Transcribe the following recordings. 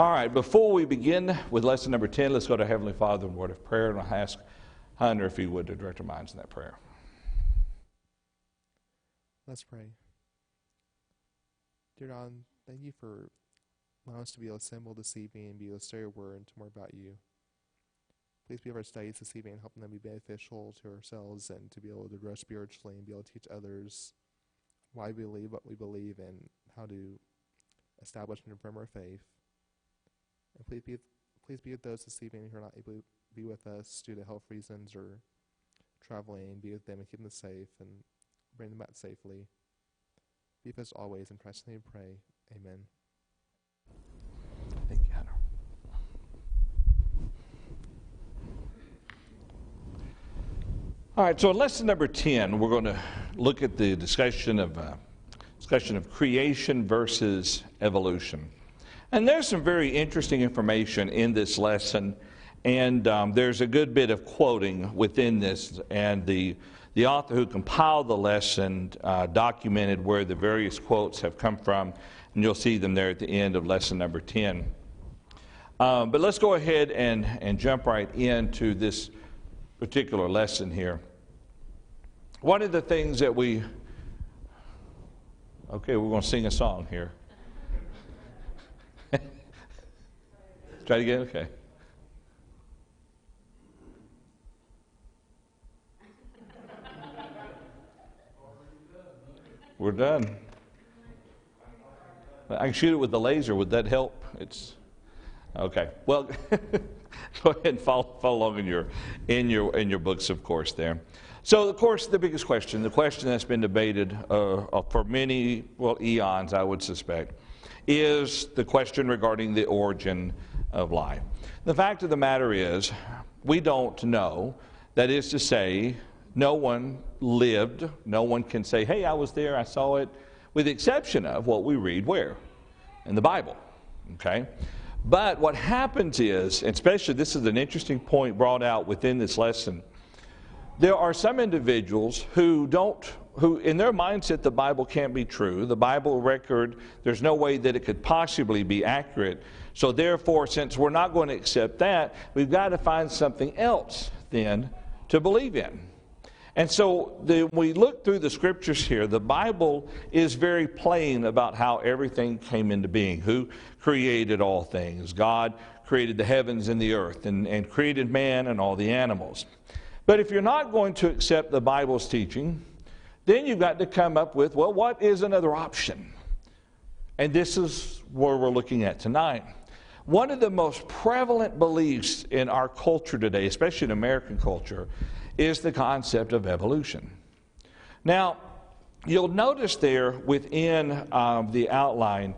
All right, before we begin with lesson number 10, let's go to Heavenly Father in a word of prayer, and I'll ask Hunter if he would to direct our minds in that prayer. Let's pray. Dear God, thank you for allowing us to be able to assemble this evening and be able to study your word and to more about you. Please be with our studies this evening and helping them be beneficial to ourselves and to be able to grow spiritually and be able to teach others why we believe what we believe and how to establish and affirm our faith. And please be with those this evening who are not able to be with us due to health reasons or traveling. Be with them and keep them safe and bring them back safely. Be with us always. In Christ's name we pray. Amen. Thank you, Hunter. All right, so in lesson number 10, we're going to look at the discussion of creation versus evolution. And there's some very interesting information in this lesson, and there's a good bit of quoting within this, and the author who compiled the lesson documented where the various quotes have come from, and you'll see them there at the end of lesson number 10. But let's go ahead and jump right into this particular lesson here. One of the things that we're going to sing a song here. Try it again? Okay. We're done. I can shoot it with the laser. Would that help? It's okay. Well, go ahead and follow along in your books, of course. There. So, of course, the biggest question, the question that's been debated for many, eons, I would suspect, is the question regarding the origin of life. The fact of the matter is, we don't know. That is to say, no one lived. No one can say, hey, I was there, I saw it, with the exception of what we read where? In the Bible. Okay? But what happens is, and especially this is an interesting point brought out within this lesson, there are some individuals who in their mindset the Bible can't be true. The Bible record, there's no way that it could possibly be accurate. So therefore, since we're not going to accept that, we've got to find something else then to believe in. And so we look through the scriptures here. The Bible is very plain about how everything came into being, who created all things. God created the heavens and the earth and created man and all the animals. But if you're not going to accept the Bible's teaching, then you've got to come up with, well, what is another option? And this is where we're looking at tonight. One of the most prevalent beliefs in our culture today, especially in American culture, is the concept of evolution. Now, you'll notice there within the outline,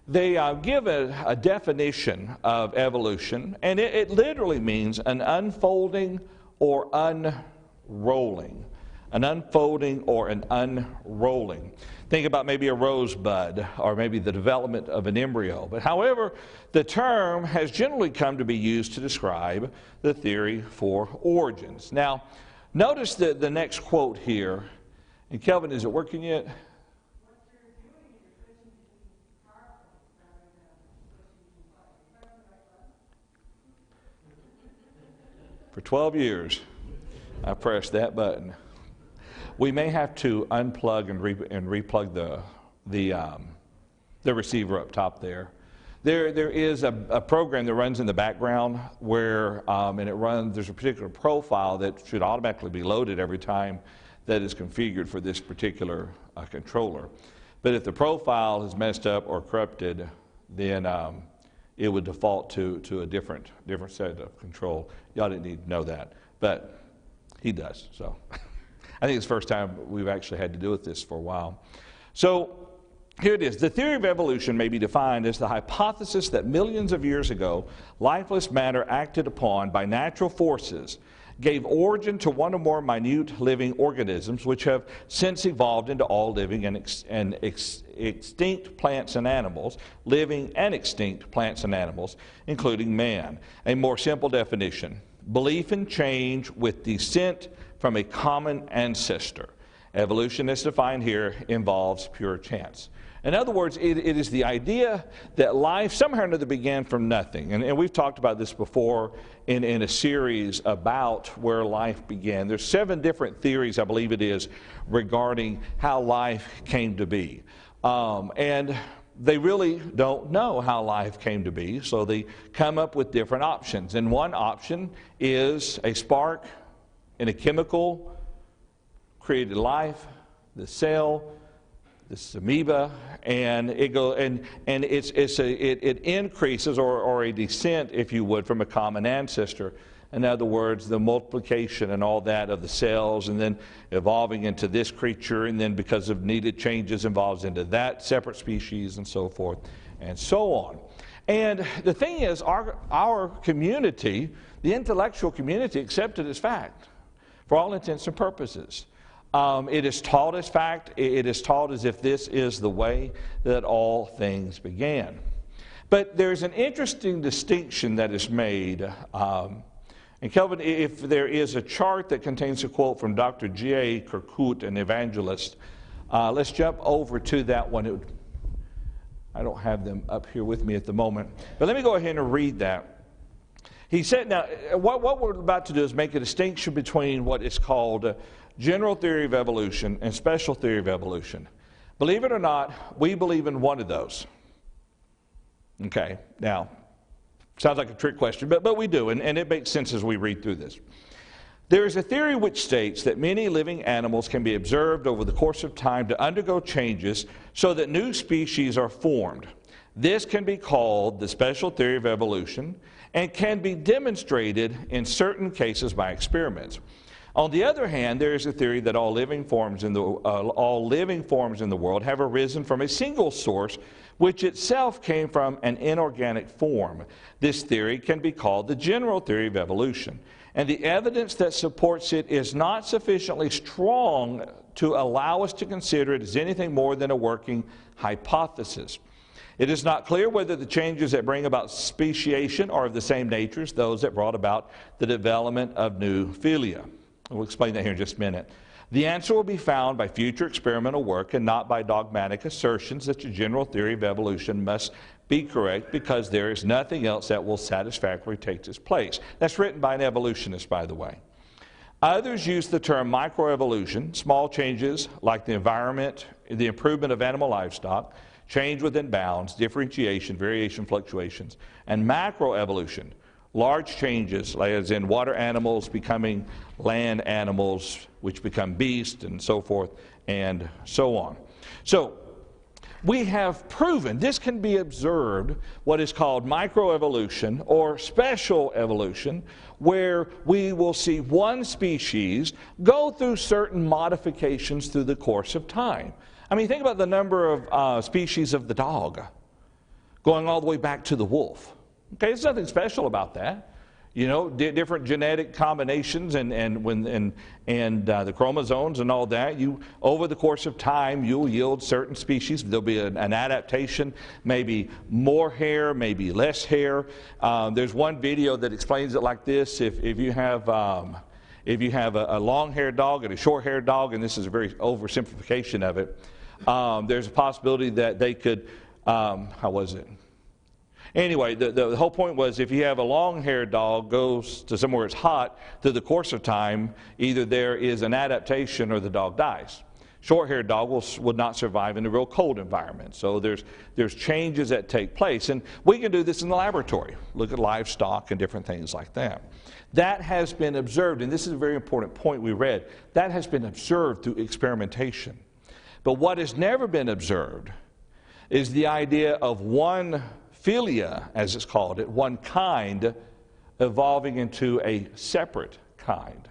they give a definition of evolution, and it literally means an unfolding or unrolling. An unfolding or an unrolling. Think about maybe a rosebud or maybe the development of an embryo. But however, the term has generally come to be used to describe the theory for origins. Now, notice the next quote here. And Kelvin, is it working yet? For 12 years, I pressed that button. We may have to unplug and replug the receiver up top there. There is a program that runs in the background where there's a particular profile that should automatically be loaded every time that is configured for this particular controller. But if the profile is messed up or corrupted, then it would default to a different set of control. Y'all didn't need to know that, but he does, so. I think it's the first time we've actually had to do with this for a while. So here it is. The theory of evolution may be defined as the hypothesis that millions of years ago, lifeless matter acted upon by natural forces gave origin to one or more minute living organisms which have since evolved into all living and extinct plants and animals, living and extinct plants and animals, including man. A more simple definition: belief in change with descent from a common ancestor. Evolution, as defined here, involves pure chance. In other words, it is the idea that life somehow or another began from nothing. And we've talked about this before in a series about where life began. There's 7 different theories, I believe it is, regarding how life came to be. And they really don't know how life came to be, so they come up with different options. And one option is a spark in a chemical created life, the cell, this amoeba, and it increases or a descent, if you would, from a common ancestor. In other words, the multiplication and all that of the cells, and then evolving into this creature, and then because of needed changes evolves into that separate species, and so forth, and so on. And the thing is, our community, the intellectual community, accepted as fact for all intents and purposes. It is taught as fact. It is taught as if this is the way that all things began. But there's an interesting distinction that is made. And Kelvin, if there is a chart that contains a quote from Dr. G.A. Kirkwood, an evangelist, let's jump over to that one. I don't have them up here with me at the moment. But let me go ahead and read that. He said, now, what we're about to do is make a distinction between what is called general theory of evolution and special theory of evolution. Believe it or not, we believe in one of those. Okay, now, sounds like a trick question, but we do, and it makes sense as we read through this. There is a theory which states that many living animals can be observed over the course of time to undergo changes so that new species are formed. This can be called the special theory of evolution and can be demonstrated in certain cases by experiments. On the other hand, there is a theory that all living forms in the world have arisen from a single source, which itself came from an inorganic form. This theory can be called the general theory of evolution, and the evidence that supports it is not sufficiently strong to allow us to consider it as anything more than a working hypothesis. It is not clear whether the changes that bring about speciation are of the same nature as those that brought about the development of new phyla. We'll explain that here in just a minute. The answer will be found by future experimental work and not by dogmatic assertions that the general theory of evolution must be correct, because there is nothing else that will satisfactorily take its place. That's written by an evolutionist, by the way. Others use the term microevolution, small changes like the environment, the improvement of animal livestock, change within bounds, differentiation, variation, fluctuations, and macroevolution, large changes, as in water animals becoming land animals, which become beasts, and so forth, and so on. So, we have proven, this can be observed, what is called microevolution or special evolution, where we will see one species go through certain modifications through the course of time. I mean, think about the number of species of the dog, going all the way back to the wolf. Okay, there's nothing special about that. You know, different genetic combinations and the chromosomes and all that. Over the course of time, you'll yield certain species. There'll be an adaptation, maybe more hair, maybe less hair. There's one video that explains it like this: if you have a long-haired dog and a short-haired dog, and this is a very oversimplification of it, there's a possibility that they could, how was it? Anyway, the whole point was, if you have a long-haired dog goes to somewhere it's hot, through the course of time, either there is an adaptation or the dog dies. Short-haired dog would not survive in a real cold environment. So there's changes that take place. And we can do this in the laboratory. Look at livestock and different things like that. That has been observed, and this is a very important point we read. That has been observed through experimentation. But what has never been observed is the idea of one phyla, as it's called it, one kind evolving into a separate kind.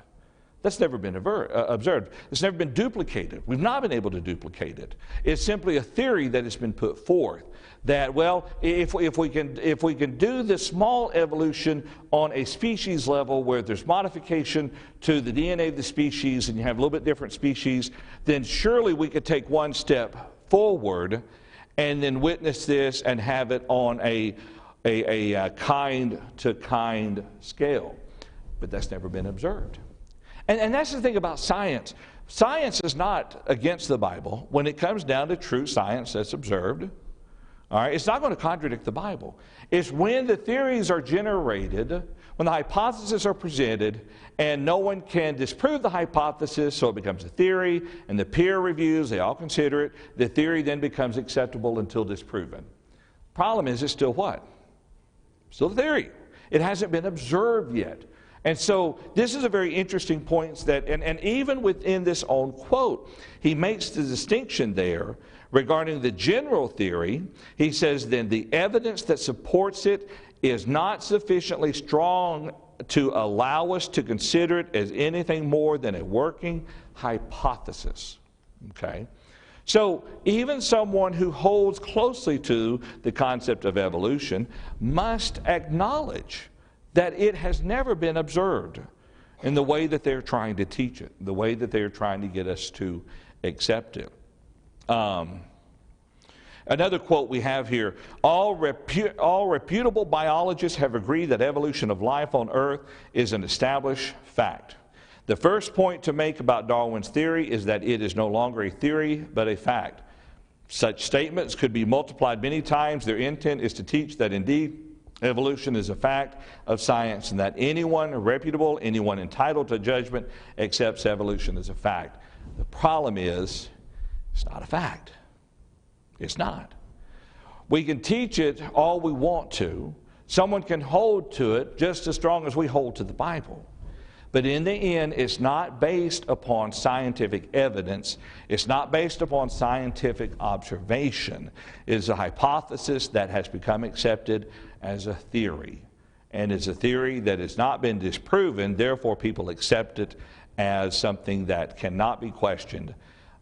That's never been observed. It's never been duplicated. We've not been able to duplicate it. It's simply a theory that has been put forth that, well, if we can do this small evolution on a species level where there's modification to the DNA of the species and you have a little bit different species, then surely we could take one step forward and then witness this and have it on a kind-to-kind scale. But that's never been observed. And that's the thing about science. Science is not against the Bible when it comes down to true science that's observed. All right, it's not going to contradict the Bible. It's when the theories are generated, when the hypotheses are presented, and no one can disprove the hypothesis, so it becomes a theory, and the peer reviews, they all consider it. The theory then becomes acceptable until disproven. Problem is, it's still what? Still a theory. It hasn't been observed yet. And so this is a very interesting point that, and even within this own quote, he makes the distinction there regarding the general theory. He says, then the evidence that supports it is not sufficiently strong to allow us to consider it as anything more than a working hypothesis. Okay? So even someone who holds closely to the concept of evolution must acknowledge that it has never been observed in the way that they're trying to teach it, the way that they're trying to get us to accept it. Another quote we have here, all reputable biologists have agreed that evolution of life on Earth is an established fact. The first point to make about Darwin's theory is that it is no longer a theory, but a fact. Such statements could be multiplied many times. Their intent is to teach that indeed evolution is a fact of science, and that anyone reputable, anyone entitled to judgment, accepts evolution as a fact. The problem is, it's not a fact. It's not. We can teach it all we want to. Someone can hold to it just as strong as we hold to the Bible. But in the end, it's not based upon scientific evidence. It's not based upon scientific observation. It is a hypothesis that has become accepted as a theory. And it's a theory that has not been disproven, therefore people accept it as something that cannot be questioned,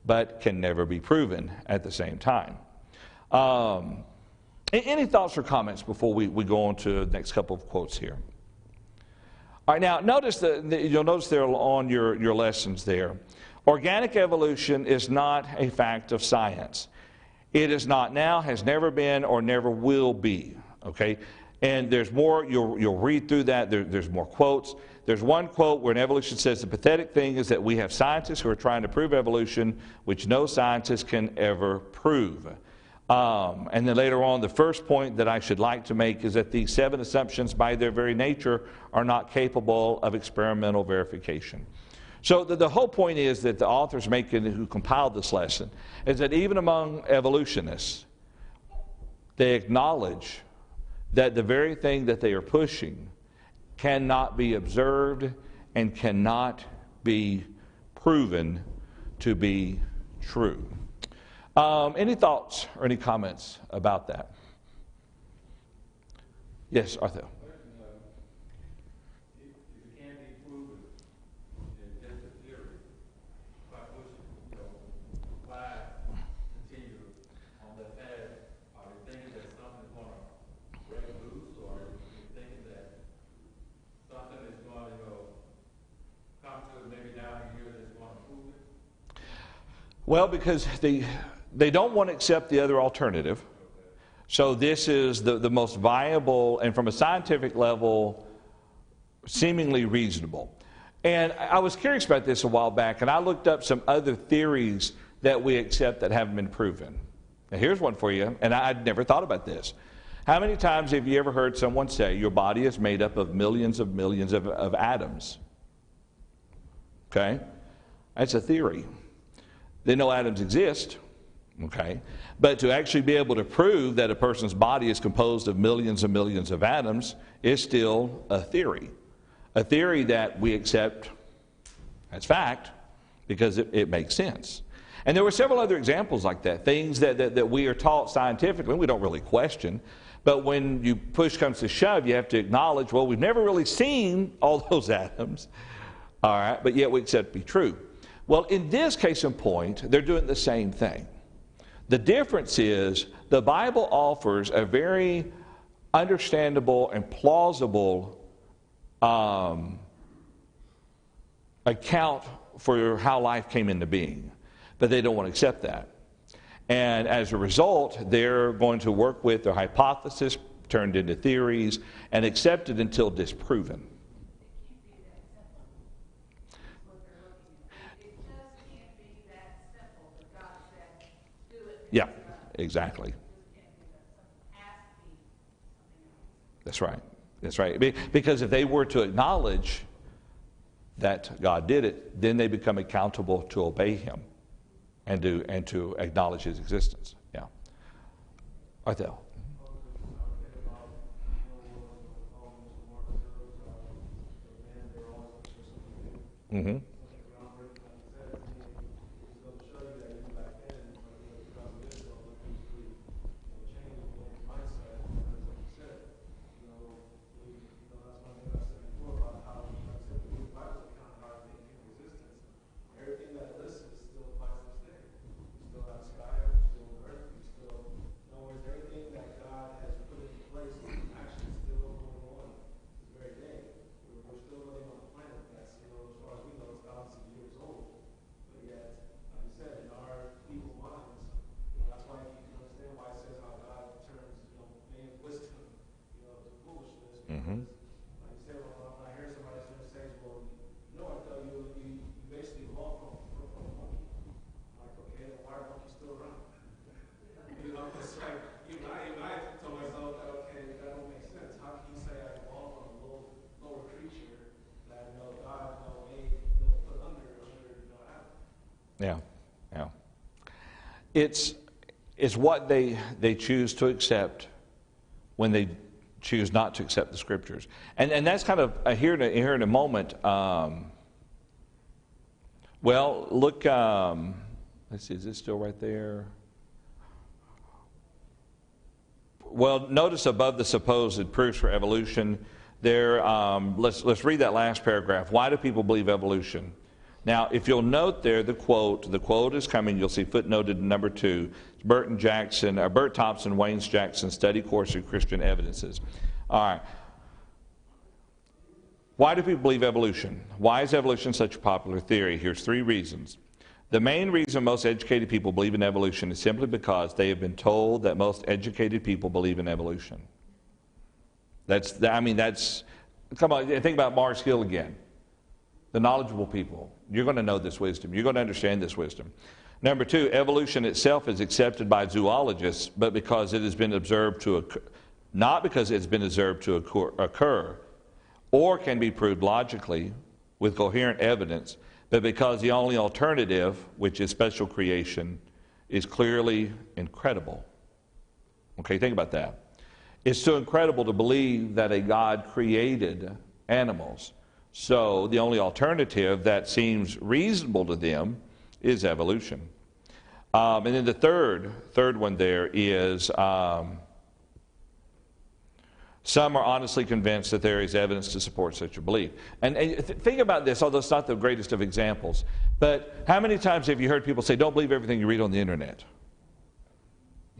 but can never be proven at the same time. Any thoughts or comments before we go on to the next couple of quotes here? All right, now notice you'll notice there on your lessons there, organic evolution is not a fact of science. It is not now, has never been, or never will be. Okay, and there's more. You'll read through that. There's more quotes. There's one quote where an evolution says the pathetic thing is that we have scientists who are trying to prove evolution, which no scientist can ever prove. And then later on, the first point that I should like to make is that these 7 assumptions by their very nature are not capable of experimental verification. So the whole point is that the authors making, who compiled this lesson, is that even among evolutionists, they acknowledge that the very thing that they are pushing cannot be observed and cannot be proven to be true. Any thoughts or any comments about that? Yes, Arthur. If it can't be proven, it's just a theory. Why push it? Why continue on that path? Are they thinking that something's going to break loose, or are they thinking that something is going to come to maybe down here that's going to prove it? Well, because they don't want to accept the other alternative. So this is the most viable, and from a scientific level, seemingly reasonable. And I was curious about this a while back, and I looked up some other theories that we accept that haven't been proven. Now here's one for you, and I'd never thought about this. How many times have you ever heard someone say your body is made up of millions of atoms? Okay? That's a theory. They know atoms exist. Okay, but to actually be able to prove that a person's body is composed of millions and millions of atoms is still a theory that we accept as fact because it makes sense. And there were several other examples like that, things that we are taught scientifically, we don't really question, but when you push comes to shove, you have to acknowledge, well, we've never really seen all those atoms, all right, but yet we accept to be true. Well, in this case in point, they're doing the same thing. The difference is the Bible offers a very understandable and plausible account for how life came into being, but they don't want to accept that. And as a result, they're going to work with their hypothesis turned into theories and accept it until disproven. It can't be that simple. What they're looking at. It just can't Yeah, exactly. That's right. That's right. Because if they were to acknowledge that God did it, then they become accountable to obey Him and to acknowledge His existence. Yeah. Arthel. Mm-hmm. Mm-hmm. Yeah, yeah. It's what they choose to accept when they choose not to accept the Scriptures, and that's kind of here in a moment. Well, look. Let's see. Is it still right there? Well, notice above the supposed proofs for evolution, there. Let's read that last paragraph. Why do people believe evolution? Now, if you'll note there, the quote is coming. You'll see footnoted number 2. It's Bert Thompson, Waynes Jackson Study Course in Christian Evidences. All right. Why do people believe evolution? Why is evolution such a popular theory? Here's 3 reasons. The main reason most educated people believe in evolution is simply because they have been told that most educated people believe in evolution. Come on, think about Mars Hill again. The knowledgeable people. You're going to know this wisdom. You're going to understand this wisdom. Number 2, evolution itself is accepted by zoologists, but because it has been observed to occur, not because it's been observed to occur, or can be proved logically with coherent evidence, but because the only alternative, which is special creation, is clearly incredible. Okay, think about that. It's too incredible to believe that a God created animals. So the only alternative that seems reasonable to them is evolution. And then the third one there is some are honestly convinced that there is evidence to support such a belief. And think about this, although it's not the greatest of examples, but how many times have you heard people say, don't believe everything you read on the internet?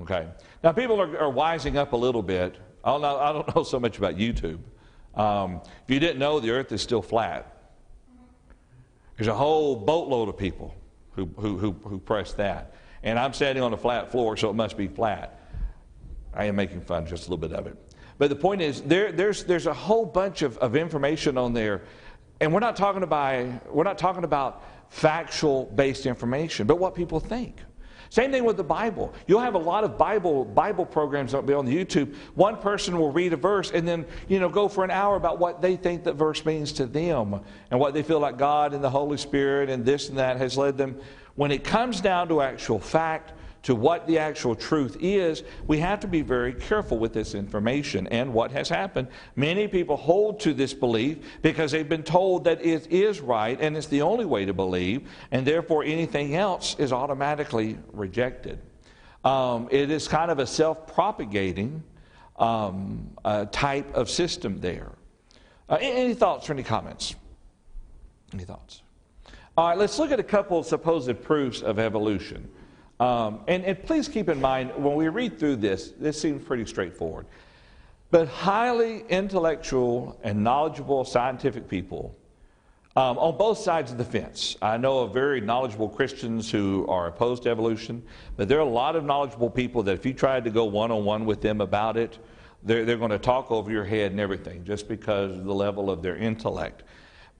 Okay. Now people are wising up a little bit. I don't know so much about YouTube. If you didn't know, the earth is still flat. There's a whole boatload of people who press that. And I'm standing on a flat floor, so it must be flat. I am making fun just a little bit of it. But the point is, there's a whole bunch of information on there, and we're not talking about factual based information, but what people think. Same thing with the Bible. You'll have a lot of Bible programs on YouTube. One person will read a verse and then go for an hour about what they think that verse means to them and what they feel like God and the Holy Spirit and this and that has led them. When it comes down to actual fact, to what the actual truth is, we have to be very careful with this information. And what has happened, many people hold to this belief because they've been told that it is right and it's the only way to believe, and therefore anything else is automatically rejected. It is kind of a self-propagating type of system there. Any thoughts or any comments? Any thoughts? All right, let's look at a couple of supposed proofs of evolution. And please keep in mind, when we read through this seems pretty straightforward. But highly intellectual and knowledgeable scientific people on both sides of the fence. I know of very knowledgeable Christians who are opposed to evolution, but there are a lot of knowledgeable people that if you tried to go one-on-one with them about it, they're going to talk over your head and everything just because of the level of their intellect.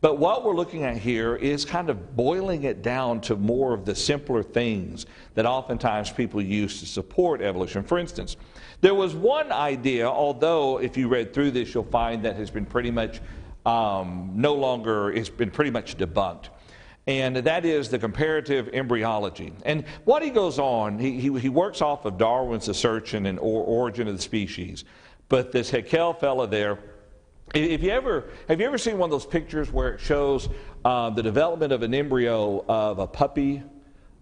But what we're looking at here is kind of boiling it down to more of the simpler things that oftentimes people use to support evolution. For instance, there was one idea, although if you read through this, you'll find that has been pretty much it's been pretty much debunked. And that is the comparative embryology. And what he goes on, he works off of Darwin's assertion and origin of the species. But this Haeckel fella there, have you ever seen one of those pictures where it shows the development of an embryo of a puppy,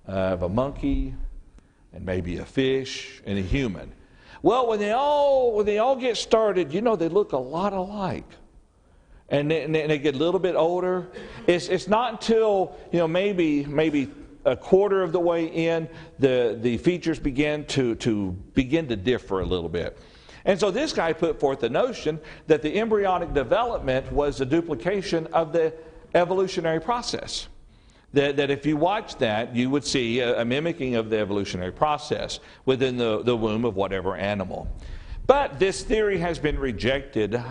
of a monkey, and maybe a fish, and a human? Well, when they all get started, they look a lot alike. And they get a little bit older. It's not until maybe a quarter of the way in the features begin to differ a little bit. And so this guy put forth the notion that the embryonic development was a duplication of the evolutionary process. That if you watch that, you would see a mimicking of the evolutionary process within the womb of whatever animal. But this theory has been rejected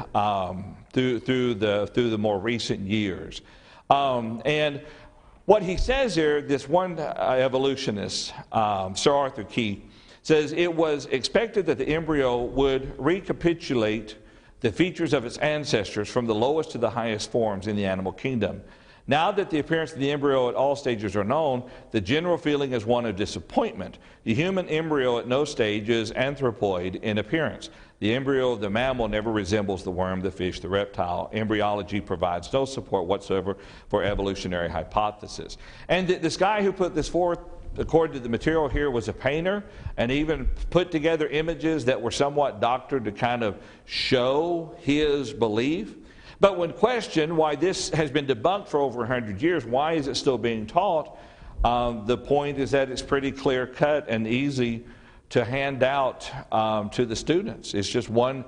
through the more recent years. And what he says here, this one evolutionist, Sir Arthur Keith, says it was expected that the embryo would recapitulate the features of its ancestors from the lowest to the highest forms in the animal kingdom. Now that the appearance of the embryo at all stages are known, the general feeling is one of disappointment. The human embryo at no stage is anthropoid in appearance. The embryo of the mammal never resembles the worm, the fish, the reptile. Embryology provides no support whatsoever for evolutionary hypothesis. And this guy who put this forth, according to the material here, was a painter and even put together images that were somewhat doctored to kind of show his belief. But when questioned why this has been debunked for over 100 years, why is it still being taught? The point is that it's pretty clear cut and easy to hand out to the students. It's just one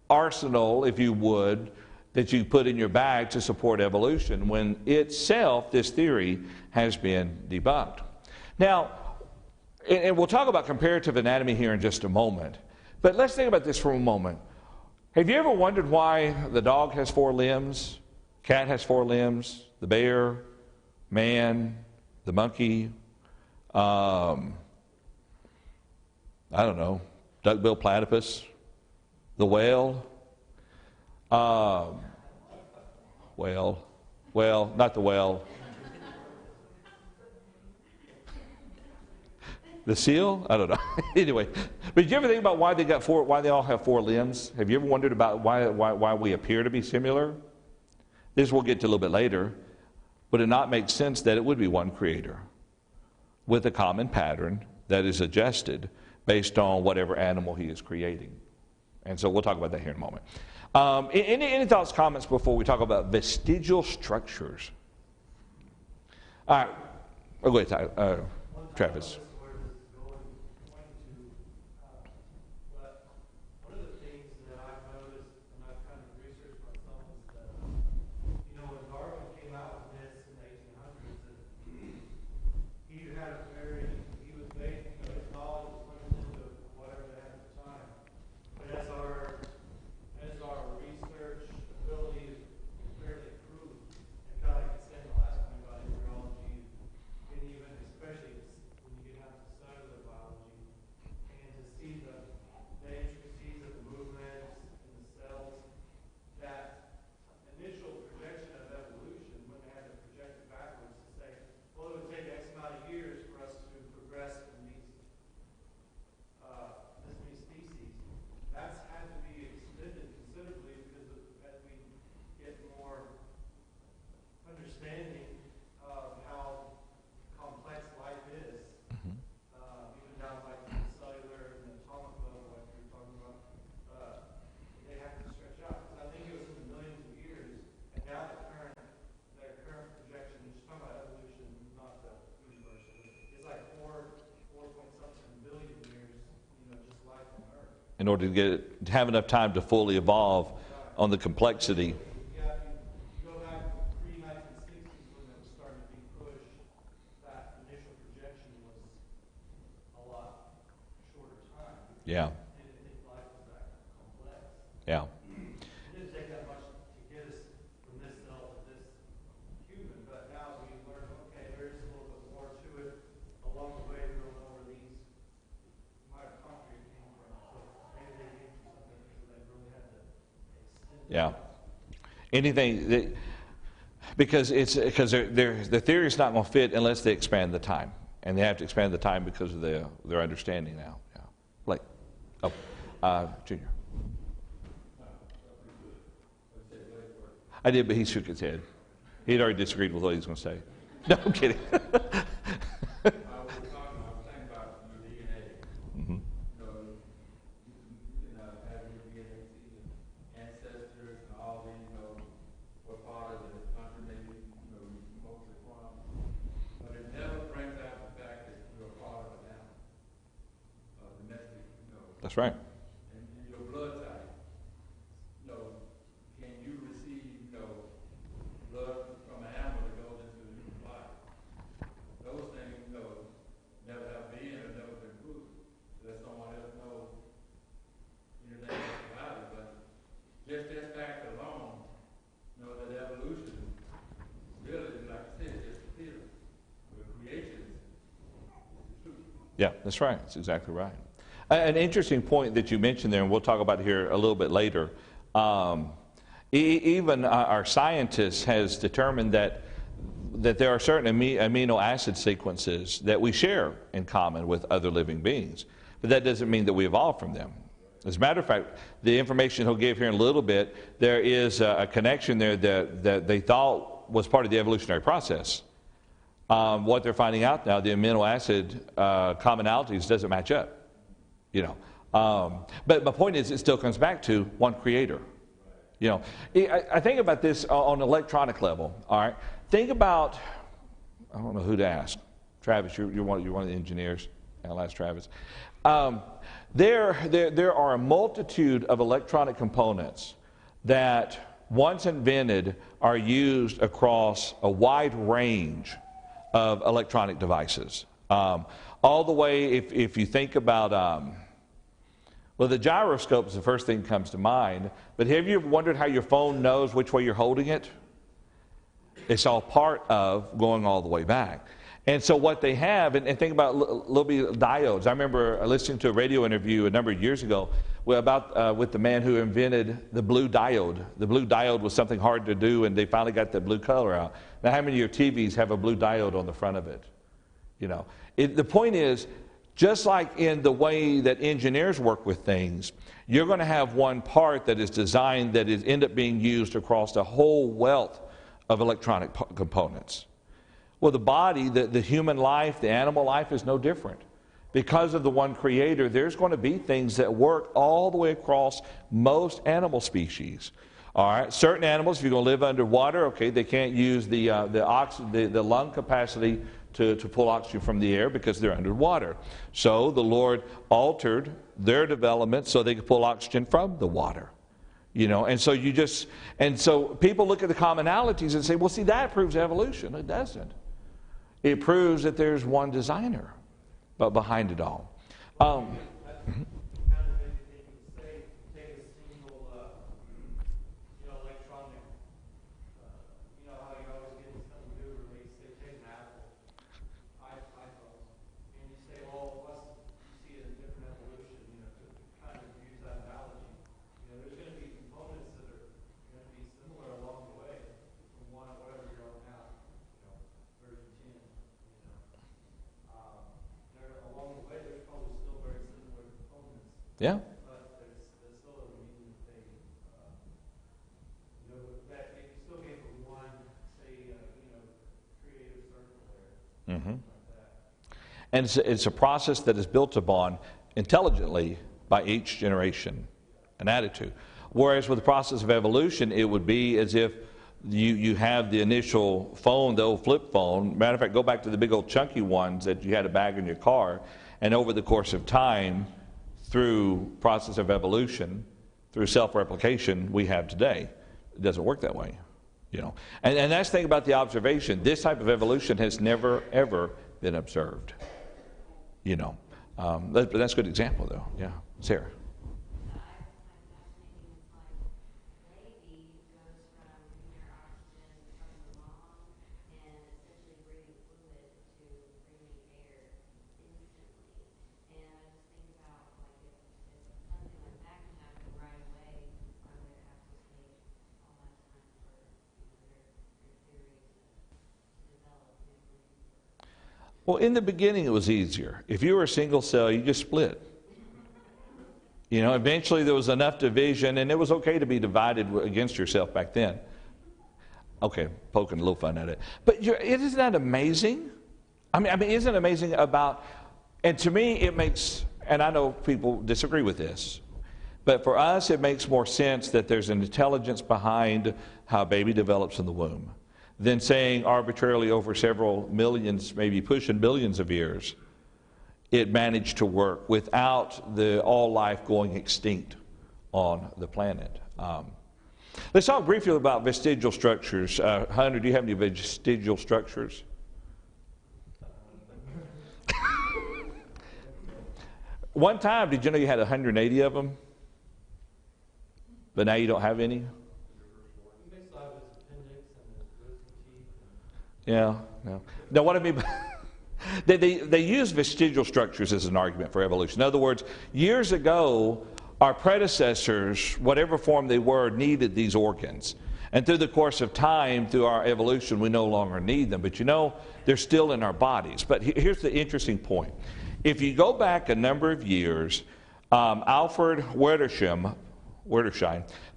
arsenal, if you would, that you put in your bag to support evolution, when itself, this theory, has been debunked. Now, and we'll talk about comparative anatomy here in just a moment, but let's think about this for a moment. Have you ever wondered why the dog has 4 limbs, cat has 4 limbs, the bear, man, the monkey, I don't know, duck-billed platypus, the whale, well, not the whale. The seal? I don't know. Anyway, but did you ever think about why they all have 4 limbs? Have you ever wondered about why we appear to be similar? This we'll get to a little bit later. Would it not make sense that it would be one creator with a common pattern that is adjusted based on whatever animal he is creating? And so we'll talk about that here in a moment. Any thoughts, comments before we talk about vestigial structures? All right. Oh, go ahead, Travis. In order to have enough time to fully evolve on the complexity. Yeah, you go back pre-1960s when it was starting to be pushed, that initial projection was a lot shorter time. Yeah. They didn't think life was that complex. Yeah. It didn't take that much to get us from this cell to this Yeah. Anything that, because the theory is not going to fit unless they expand the time, and they have to expand the time because of their understanding now. Yeah. Blake. Oh, Junior. I did, but he shook his head. He'd already disagreed with what he was going to say. No, I'm kidding. I was thinking about your DNA. Mhm. Having your DNA, ancestors and all these, what part of the country maybe, mostly from. But it never brings out the fact that you're a part of an animal, domestic, That's right. and your blood type. Can you receive, blood from an animal that goes into the human body? Those things, never have been or never been proven. Let someone else know anything about it. But just that fact alone, that evolution really, like I said, just a theory. But creation is the truth. Yeah, that's right. That's exactly right. An interesting point that you mentioned there, and we'll talk about it here a little bit later. Even our scientists has determined that there are certain amino acid sequences that we share in common with other living beings. But that doesn't mean that we evolved from them. As a matter of fact, the information he'll give here in a little bit, there is a connection there that they thought was part of the evolutionary process. What they're finding out now, the amino acid commonalities doesn't match up. But my point is, it still comes back to one creator. I think about this on an electronic level. All right, think about, I don't know who to ask. Travis, you're one of the engineers. I'll ask Travis. There are a multitude of electronic components that, once invented, are used across a wide range of electronic devices. All the way, if you think about, the gyroscope is the first thing that comes to mind, but have you ever wondered how your phone knows which way you're holding it? It's all part of going all the way back. And so what they have, and think about little bit of diodes. I remember listening to a radio interview a number of years ago with the man who invented the blue diode. The blue diode was something hard to do, and they finally got that blue color out. Now, how many of your TVs have a blue diode on the front of it? The point is, just like in the way that engineers work with things, you're going to have one part that is designed that is end up being used across a whole wealth of electronic components. Well, the body, the human life, the animal life is no different. Because of the one creator, there's going to be things that work all the way across most animal species. All right, certain animals, if you're going to live underwater, okay, they can't use the lung capacity to pull oxygen from the air because they're underwater. So the Lord altered their development so they could pull oxygen from the water. And so people look at the commonalities and say, well, see, that proves evolution. It doesn't. It proves that there's one designer, but behind it all. Yeah. But there's still a reason that that if you still get the one, say, creative circle there. Mm-hmm. Like that. And it's a process that is built upon intelligently by each generation, an attitude. Whereas with the process of evolution, it would be as if you have the initial phone, the old flip phone. Matter of fact, go back to the big old chunky ones that you had a bag in your car, and over the course of time, through process of evolution, through self-replication, we have today. It doesn't work that way, And that's the thing about the observation. This type of evolution has never, ever been observed, But that's a good example, though. Yeah, Sarah. Well, in the beginning, it was easier. If you were a single cell, you just split. You know, eventually there was enough division, and it was okay to be divided against yourself back then. Okay, poking a little fun at it. But isn't that amazing? I mean, isn't it amazing about, and to me it makes, and I know people disagree with this, but for us it makes more sense that there's an intelligence behind how a baby develops in the womb than saying arbitrarily over several millions, maybe pushing billions of years, it managed to work without all life going extinct on the planet. Let's talk briefly about vestigial structures. Hunter, do you have any vestigial structures? One time, did you know you had 180 of them? But now you don't have any? Yeah. Now, what I mean by they use vestigial structures as an argument for evolution. In other words, years ago, our predecessors, whatever form they were, needed these organs. And through the course of time, through our evolution, we no longer need them. But you know, they're still in our bodies. But here's the interesting point. If you go back a number of years, Alfred Wedersheim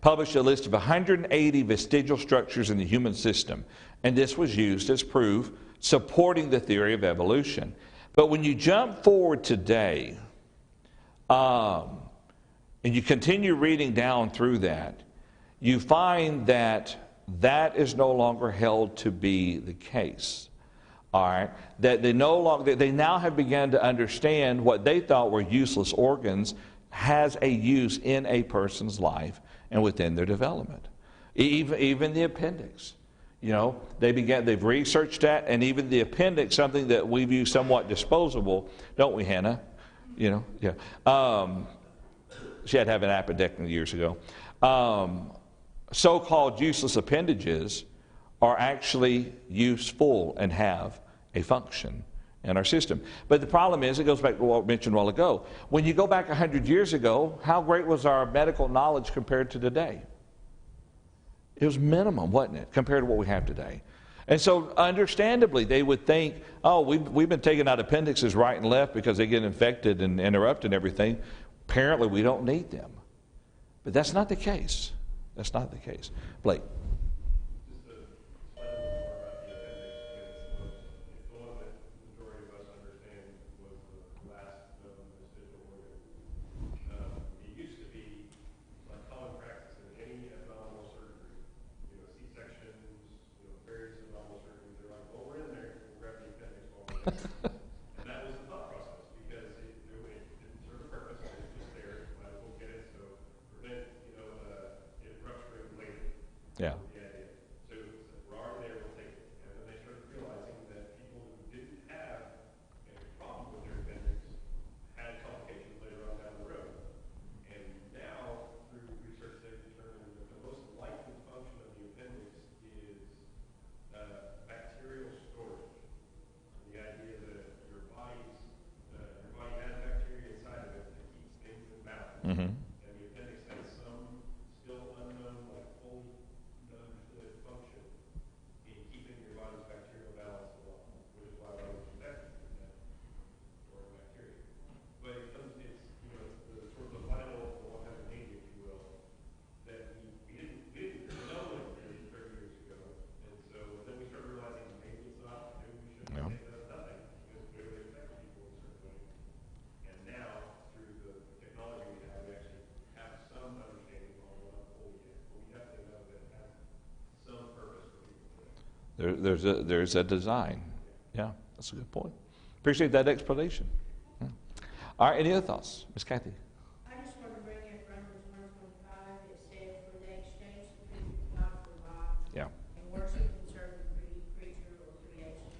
published a list of 180 vestigial structures in the human system. And this was used as proof supporting the theory of evolution. But when you jump forward today, and you continue reading down through that, you find that that is no longer held to be the case. All right, that they now have begun to understand what they thought were useless organs has a use in a person's life and within their development. Even the appendix. You know, they've researched that, and even the appendix, something that we view somewhat disposable, don't we, Hannah? You know, yeah. She had to have an appendectomy years ago. So-called useless appendages are actually useful and have a function in our system. But the problem is, it goes back to what I mentioned a while ago. When you go back 100 years ago, how great was our medical knowledge compared to today? It was minimum, wasn't it, compared to what we have today? And so, understandably, they would think, oh, we've been taking out appendixes right and left because they get infected and interrupt and everything. Apparently, we don't need them. But that's not the case. That's not the case. Blake. And that was the thought process, because it didn't serve a purpose, it was just there, might as well get it, so prevent, it rupturing later. Yeah. The idea. So we're already there, we'll take it. And then they started realizing that people who didn't have a problem with their appendix had complications later on down the road. And now, through research, they've determined that the most likely function of the appendix is bacterial storage. The idea that your body has bacteria inside of it that keeps things in balance. Mm-hmm. And the appendix has some still unknown, like fully understood function in keeping your body's bacterial balance along, which is why I was infected with that storing bacteria. But it's the sort of the final 180, if you will, that we didn't know it 30 years ago. And so then we started realizing maybe it's not, maybe we shouldn't Yeah. take that as nothing, because it really affects people in certain ways. And now, through the technology we actually have some understanding, although not fully yet, but we definitely know that it has some purpose for people. There's a design. Yeah, that's a good point. Appreciate that explanation. Yeah. All right, any other thoughts? Ms. Kathy? I just want to bring up Romans 1:25. It said, "For they exchanged the truth of God for a lie, Yeah. and worship and serve the creature or creation,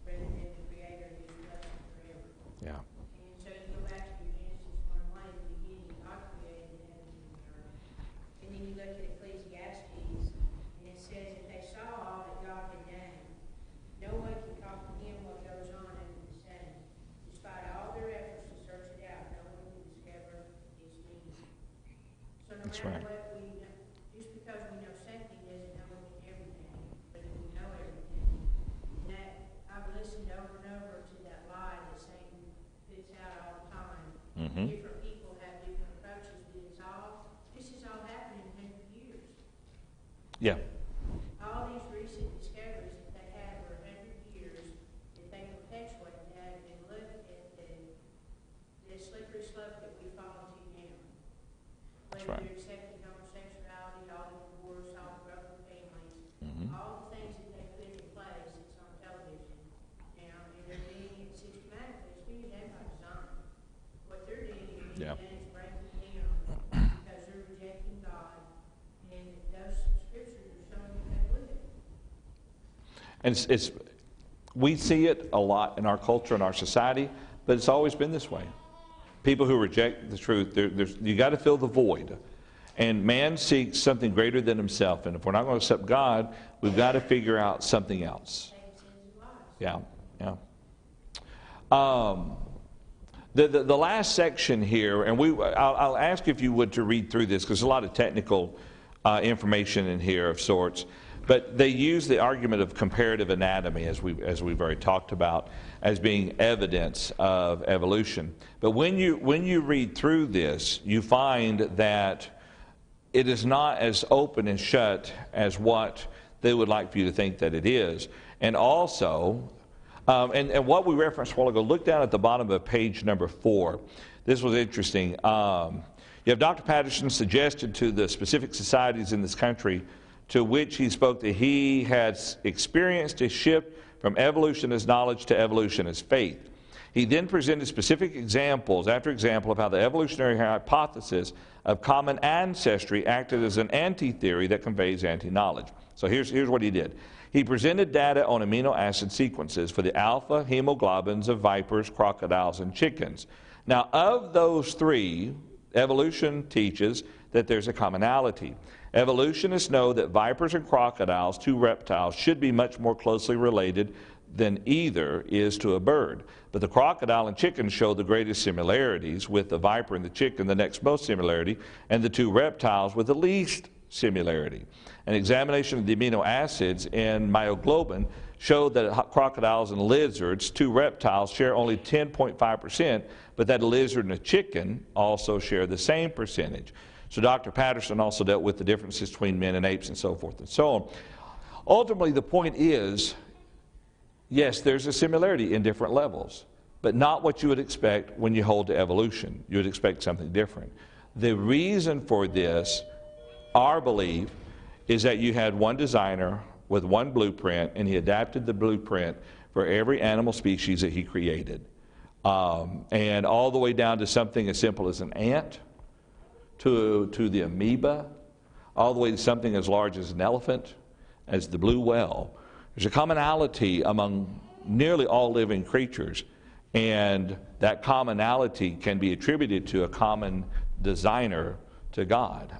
rather than the Creator who is blessed forever." Yeah. And so you go back to Genesis 1:1, in the beginning, God created the heavens and the earth. And then you look at Ecclesiastes, and it says, "If they saw all that God had done, no one can comprehend what goes on under the sun. Despite all their efforts to search it out, no one can discover its meaning." So no That's matter right. what we know, just because we know something doesn't know everything, but we know everything. And that, I've listened over and over to that Different people have different approaches, but this has all happened in 100 years. Yeah. All these recent discoveries that they have for 100 years, that they perpetuate that, and look at the slippery slope that we've fallen to now. That's Whether right. they're accepting homosexuality, all the divorce, all the broken families, Mhm. all the things that they put in place that's on television now, and they're doing it systematically. It's being done by design. What they're doing is being Yeah. done is breaking down because they're rejecting God, and those scriptures are showing that they would. And we see it a lot in our culture and our society, but it's always been this way. People who reject the truth, you got to fill the void. And man seeks something greater than himself. And if we're not going to accept God, we've got to figure out something else. Yeah, yeah. The last section here, and I'll ask if you would to read through this, because there's a lot of technical information in here of sorts. But they use the argument of comparative anatomy, as we've already talked about, as being evidence of evolution. But when you read through this, you find that it is not as open and shut as what they would like for you to think that it is. And also, and what we referenced a while ago, look down at the bottom of page number 4. This was interesting. You have Dr. Patterson suggested to the specific societies in this country to which he spoke that he had experienced a shift from evolution as knowledge to evolution as faith. He then presented specific examples after example of how the evolutionary hypothesis of common ancestry acted as an anti-theory that conveys anti-knowledge. So here's what he did. He presented data on amino acid sequences for the alpha hemoglobins of vipers, crocodiles, and chickens. Now, of those three, evolution teaches that there's a commonality. Evolutionists know that vipers and crocodiles, two reptiles, should be much more closely related than either is to a bird. But the crocodile and chicken show the greatest similarities, with the viper and the chicken the next most similarity, and the two reptiles with the least similarity. An examination of the amino acids in myoglobin showed that crocodiles and lizards, two reptiles, share only 10.5%, but that a lizard and a chicken also share the same percentage. So Dr. Patterson also dealt with the differences between men and apes and so forth and so on. Ultimately, the point is, yes, there's a similarity in different levels, but not what you would expect when you hold to evolution. You would expect something different. The reason for this, our belief, is that you had one designer with one blueprint, and he adapted the blueprint for every animal species that he created. And all the way down to something as simple as an ant, to the amoeba, all the way to something as large as an elephant, as the blue whale. There's a commonality among nearly all living creatures, and that commonality can be attributed to a common designer, to God.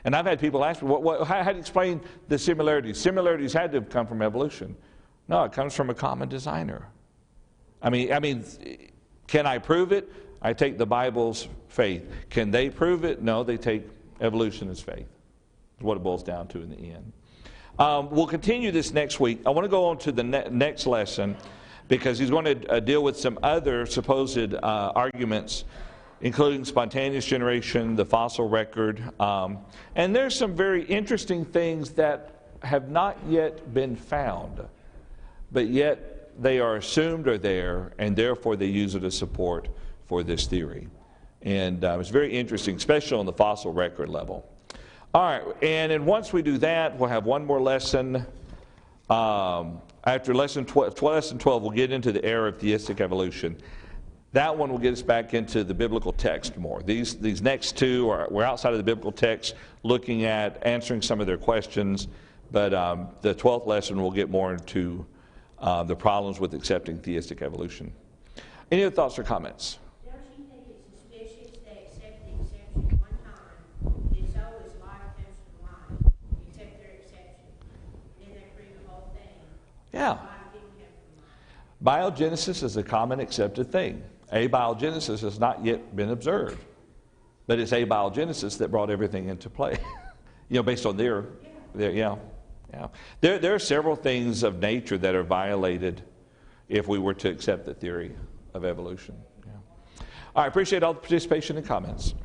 And I've had people ask me, how do you explain the similarities? Similarities had to have come from evolution. No, it comes from a common designer. I mean, can I prove it? I take the Bible's faith. Can they prove it? No, they take evolution as faith. That's what it boils down to in the end. We'll continue this next week. I want to go on to the next lesson, because he's going to deal with some other supposed arguments, including spontaneous generation, the fossil record. And there's some very interesting things that have not yet been found, but yet they are assumed are there, and therefore they use it as support for this theory. And it's very interesting, especially on the fossil record level. All right, and then once we do that, we'll have one more lesson. After lesson 12, we'll get into the era of theistic evolution. That one will get us back into the biblical text more. These next two we're outside of the biblical text, looking at answering some of their questions. But the 12th lesson will get more into the problems with accepting theistic evolution. Any other thoughts or comments? Don't you think it's suspicious they accept the exception one time? It's always life comes from life, except their exception. Then they prove the whole thing. Yeah. Life didn't come from life. Biogenesis is a common accepted thing. Abiogenesis has not yet been observed. But it's abiogenesis that brought everything into play. Based on their. There are several things of nature that are violated if we were to accept the theory of evolution. Yeah. All right, appreciate all the participation and comments.